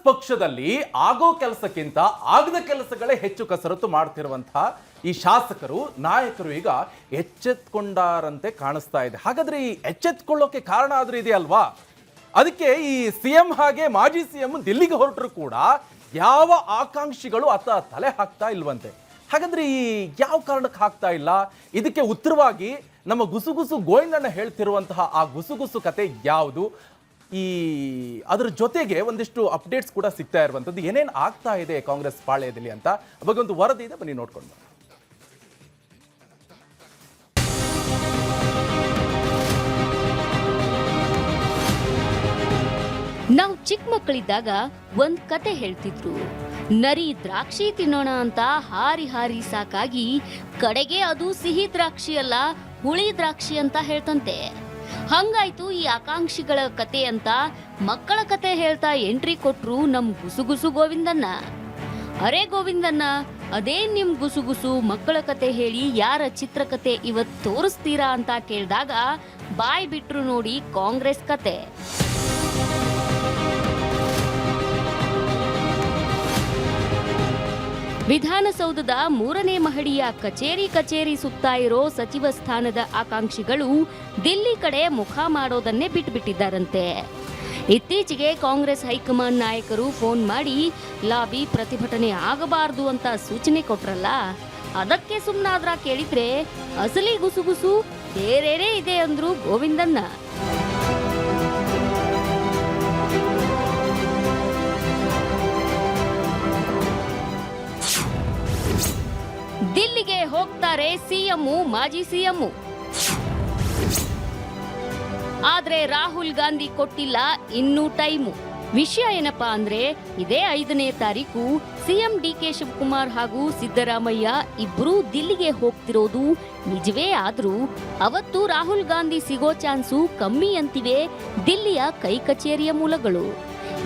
ಪಕ್ಷದಲ್ಲಿ ಆಗೋ ಕೆಲಸಕ್ಕಿಂತ ಆಗದ ಕೆಲಸಗಳೇ ಹೆಚ್ಚು ಕಸರತ್ತು ಮಾಡ್ತಿರುವಂತಹ ಈ ಶಾಸಕರು ನಾಯಕರು ಈಗ ಎಚ್ಚೆತ್ಕೊಂಡಾರಂತೆ ಕಾಣಿಸ್ತಾ ಇದೆ. ಹಾಗಾದ್ರೆ ಈ ಎಚ್ಚೆತ್ಕೊಳ್ಳೋಕೆ ಕಾರಣ ಆದ್ರೂ ಇದೆಯಲ್ವಾ? ಅದಕ್ಕೆ ಈ ಸಿಎಂ ಹಾಗೆ ಮಾಜಿ ಸಿಎಂ ದಿಲ್ಲಿಗೆ ಹೊರಟರು ಕೂಡ ಯಾವ ಆಕಾಂಕ್ಷಿಗಳು ಆತ ತಲೆ ಹಾಕ್ತಾ ಇಲ್ವಂತೆ. ಹಾಗಾದ್ರೆ ಈ ಯಾವ ಕಾರಣಕ್ಕೆ ಹಾಕ್ತಾ ಇಲ್ಲ? ಇದಕ್ಕೆ ಉತ್ತರವಾಗಿ ನಮ್ಮ ಗುಸುಗುಸು ಗೋವಿಂದಣ್ಣ ಹೇಳ್ತಿರುವಂತಹ ಆ ಗುಸುಗುಸು ಕತೆ ಯಾವುದು? ಅದರ ಜೊತೆಗೆ ಒಂದಿಷ್ಟು ಅಪ್ಡೇಟ್ಸ್ ಕೂಡ ಸಿಗ್ತಾ ಇರುವಂಥದ್ದು, ಏನೇನು ಆಗ್ತಾ ಇದೆ ಕಾಂಗ್ರೆಸ್ ಪಾಳ್ಯದಲ್ಲಿ ಅಂತ ಬಗ್ಗೆ ಒಂದು ವರದಿ ಇದೆ, ಬನ್ನಿ ನೋಡ್ಕೊಂಡು. ನಾವು ಚಿಕ್ಕ ಮಕ್ಕಳಿದ್ದಾಗ ಒಂದ್ ಕತೆ ಹೇಳ್ತಿದ್ರು. ನರಿ ದ್ರಾಕ್ಷಿ ತಿನ್ನೋಣ ಅಂತ ಹಾರಿ ಹಾರಿ ಸಾಕಾಗಿ ಕಡೆಗೆ ಅದು ಸಿಹಿ ದ್ರಾಕ್ಷಿ ಅಲ್ಲ ಹುಳಿ ದ್ರಾಕ್ಷಿ ಅಂತ ಹೇಳ್ತಂತೆ. ಹಂಗಾಯ್ತು ಈ ಆಕಾಂಕ್ಷಿಗಳ ಕತೆ ಅಂತ ಮಕ್ಕಳ ಕತೆ ಹೇಳ್ತಾ ಎಂಟ್ರಿ ಕೊಟ್ರು ನಮ್ ಗುಸುಗುಸು ಗೋವಿಂದಣ್ಣ. ಅರೆ ಗೋವಿಂದಣ್ಣ, ಅದೇ ನಿಮ್ ಗುಸುಗುಸು ಮಕ್ಕಳ ಕತೆ ಹೇಳಿ ಯಾರ ಚಿತ್ರಕತೆ ಇವತ್ತು ತೋರಿಸ್ತೀರಾ ಅಂತ ಕೇಳಿದಾಗ ಬಾಯ್ ಬಿಟ್ರು ನೋಡಿ ಕಾಂಗ್ರೆಸ್ ಕತೆ. ವಿಧಾನಸೌಧದ 3ನೇ ಮಹಡಿಯ ಕಚೇರಿ ಸುತ್ತಾ ಇರೋ ಸಚಿವ ಸ್ಥಾನದ ಆಕಾಂಕ್ಷಿಗಳು ದಿಲ್ಲಿ ಕಡೆ ಮುಖ ಮಾಡೋದನ್ನೇ ಬಿಟ್ಬಿಟ್ಟಿದ್ದಾರಂತೆ. ಇತ್ತೀಚೆಗೆ ಕಾಂಗ್ರೆಸ್ ಹೈಕಮಾಂಡ್ ನಾಯಕರು ಫೋನ್ ಮಾಡಿ ಲಾಬಿ ಪ್ರತಿಭಟನೆ ಆಗಬಾರದು ಅಂತ ಸೂಚನೆ ಕೊಟ್ರಲ್ಲ, ಅದಕ್ಕೆ ಸುಮ್ಮನಾದ್ರ ಕೇಳಿದ್ರೆ ಅಸಲಿ ಗುಸುಗುಸು ಬೇರೆನೇ ಇದೆ ಅಂದ್ರು ಗೋವಿಂದಣ್ಣ. ದಿಲ್ಲಿಗೆ ಹೋಗ್ತಾರೆ ಸಿಎಂ ಮಾಜಿ ಸಿಎಂ. ಆದ್ರೆ ರಾಹುಲ್ ಗಾಂಧಿ ಕೊಟ್ಟಿಲ್ಲ ಇನ್ನೂ ಟೈಮು. ವಿಷಯ ಏನಪ್ಪಾ ಅಂದ್ರೆ ಇದೇ 5ನೇ ತಾರೀಕು ಸಿಎಂ ಡಿಕೆ ಶಿವಕುಮಾರ್ ಹಾಗೂ ಸಿದ್ದರಾಮಯ್ಯ ಇಬ್ರು ದಿಲ್ಲಿಗೆ ಹೋಗ್ತಿರೋದು ನಿಜವೇ ಆದ್ರೂ ಅವತ್ತು ರಾಹುಲ್ ಗಾಂಧಿ ಸಿಗೋ ಚಾನ್ಸು ಕಮ್ಮಿ ಅಂತಿವೆ ದಿಲ್ಲಿಯ ಕೈ ಕಚೇರಿಯ ಮೂಲಗಳು.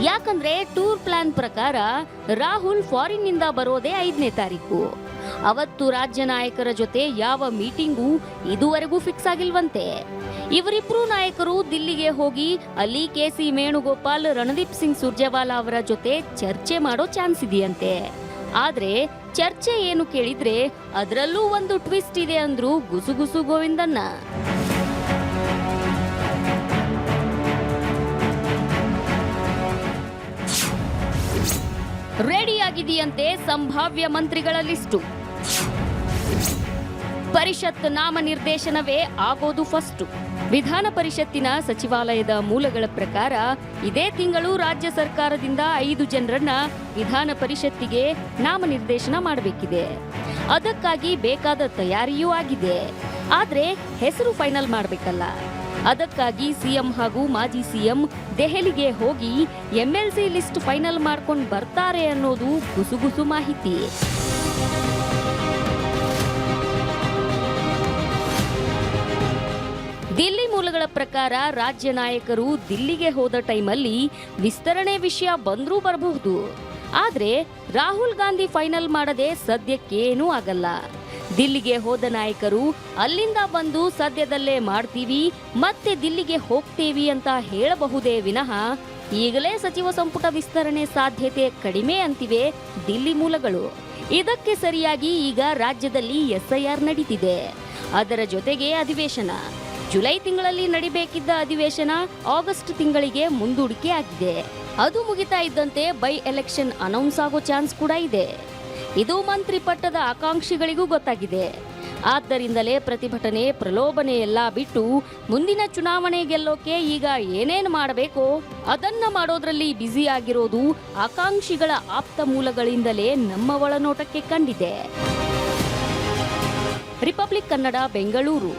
ಯಾಕಂದ್ರೆ ಟೂರ್ ಪ್ಲಾನ್ ಪ್ರಕಾರ ರಾಹುಲ್ ಫಾರಿನ್ ನಿಂದ ಬರೋದೇ 5ನೇ ತಾರೀಕು. ಅವತ್ತು ರಾಜ್ಯ ನಾಯಕರ ಜೊತೆ ಯಾವ ಮೀಟಿಂಗು ಇದುವರೆಗೂ ಫಿಕ್ಸ್ ಆಗಿಲ್ವಂತೆ. ಇವರಿಬ್ರು ನಾಯಕರು ದಿಲ್ಲಿಗೆ ಹೋಗಿ ಅಲ್ಲಿ ಕೆಸಿ ವೇಣುಗೋಪಾಲ್, ರಣದೀಪ್ ಸಿಂಗ್ ಸುರ್ಜೇವಾಲಾ ಅವರ ಜೊತೆ ಚರ್ಚೆ ಮಾಡೋ ಚಾನ್ಸ್ ಇದೆಯಂತೆ. ಆದ್ರೆ ಚರ್ಚೆ ಏನು ಕೇಳಿದ್ರೆ ಅದರಲ್ಲೂ ಒಂದು ಟ್ವಿಸ್ಟ್ ಇದೆ ಅಂದ್ರು ಗುಸುಗುಸು ಗೋವಿಂದಣ್ಣ. ರೆಡಿ ಆಗಿದೆಯಂತೆ ಸಂಭಾವ್ಯ ಮಂತ್ರಿಗಳ ಲಿಸ್ಟು. ಪರಿಷತ್ ನಾಮನಿರ್ದೇಶನವೇ ಆಗೋದು ಫಸ್ಟ್. ವಿಧಾನ ಪರಿಷತ್ತಿನ ಸಚಿವಾಲಯದ ಮೂಲಗಳ ಪ್ರಕಾರ ಇದೇ ತಿಂಗಳು ರಾಜ್ಯ ಸರ್ಕಾರದಿಂದ 5 ಜನರನ್ನ ವಿಧಾನ ಪರಿಷತ್ತಿಗೆ ನಾಮನಿರ್ದೇಶನ ಮಾಡಬೇಕಿದೆ. ಅದಕ್ಕಾಗಿ ಬೇಕಾದ ತಯಾರಿಯೂ ಆಗಿದೆ. ಆದ್ರೆ ಹೆಸರು ಫೈನಲ್ ಮಾಡಬೇಕಲ್ಲ. ಅದಕ್ಕಾಗಿ ಸಿಎಂ ಹಾಗೂ ಮಾಜಿ ಸಿಎಂ ದೆಹಲಿಗೆ ಹೋಗಿ ಎಂಎಲ್ಸಿ ಲಿಸ್ಟ್ ಫೈನಲ್ ಮಾಡ್ಕೊಂಡು ಬರ್ತಾರೆ ಅನ್ನೋದು ಗುಸುಗುಸು ಮಾಹಿತಿ. ದಿಲ್ಲಿ ಮೂಲಗಳ ಪ್ರಕಾರ ರಾಜ್ಯ ನಾಯಕರು ದಿಲ್ಲಿಗೆ ಹೋದ ಟೈಮಲ್ಲಿ ವಿಸ್ತರಣೆ ವಿಷಯ ಬಂದ್ರೂ ಬರಬಹುದು. ಆದ್ರೆ ರಾಹುಲ್ ಗಾಂಧಿ ಫೈನಲ್ ಮಾಡದೆ ಸದ್ಯಕ್ಕೇನೂ ಆಗಲ್ಲ. ದಿಲ್ಲಿಗೆ ಹೋದ ನಾಯಕರು ಅಲ್ಲಿಂದ ಬಂದು ಸದ್ಯದಲ್ಲೇ ಮಾಡ್ತೀವಿ ಮತ್ತೆ ದಿಲ್ಲಿಗೆ ಹೋಗ್ತೇವಿ ಅಂತ ಹೇಳಬಹುದೇ ವಿನಃ ಈಗಲೇ ಸಚಿವ ಸಂಪುಟ ವಿಸ್ತರಣೆ ಸಾಧ್ಯತೆ ಕಡಿಮೆ ಅಂತಿವೆ ದಿಲ್ಲಿ ಮೂಲಗಳು. ಇದಕ್ಕೆ ಸರಿಯಾಗಿ ಈಗ ರಾಜ್ಯದಲ್ಲಿ ಎಸ್ಐಆರ್ ನಡೀತಿದೆ. ಅದರ ಜೊತೆಗೆ ಅಧಿವೇಶನ ಜುಲೈ ತಿಂಗಳಲ್ಲಿ ನಡಿಬೇಕಿದ್ದ ಅಧಿವೇಶನ ಆಗಸ್ಟ್ ತಿಂಗಳಿಗೆ ಮುಂದೂಡಿಕೆ ಆಗಿದೆ. ಅದು ಮುಗಿತಾ ಇದ್ದಂತೆ ಬೈ ಎಲೆಕ್ಷನ್ ಅನೌನ್ಸ್ ಆಗೋ ಚಾನ್ಸ್ ಕೂಡ ಇದೆ. ಇದು ಮಂತ್ರಿ ಪಟ್ಟದ ಆಕಾಂಕ್ಷಿಗಳಿಗೂ ಗೊತ್ತಾಗಿದೆ. ಆದ್ದರಿಂದಲೇ ಪ್ರತಿಭಟನೆ ಪ್ರಲೋಭನೆ ಎಲ್ಲ ಬಿಟ್ಟು ಮುಂದಿನ ಚುನಾವಣೆ ಗೆಲ್ಲೋಕೆ ಈಗ ಏನೇನು ಮಾಡಬೇಕೋ ಅದನ್ನ ಮಾಡೋದ್ರಲ್ಲಿ ಬ್ಯುಸಿ ಆಗಿರೋದು ಆಕಾಂಕ್ಷಿಗಳ ಆಪ್ತ ಮೂಲಗಳಿಂದಲೇ ನಮ್ಮ ಒಳನೋಟಕ್ಕೆ ಕಂಡಿದೆ. ರಿಪಬ್ಲಿಕ್ ಕನ್ನಡ, ಬೆಂಗಳೂರು.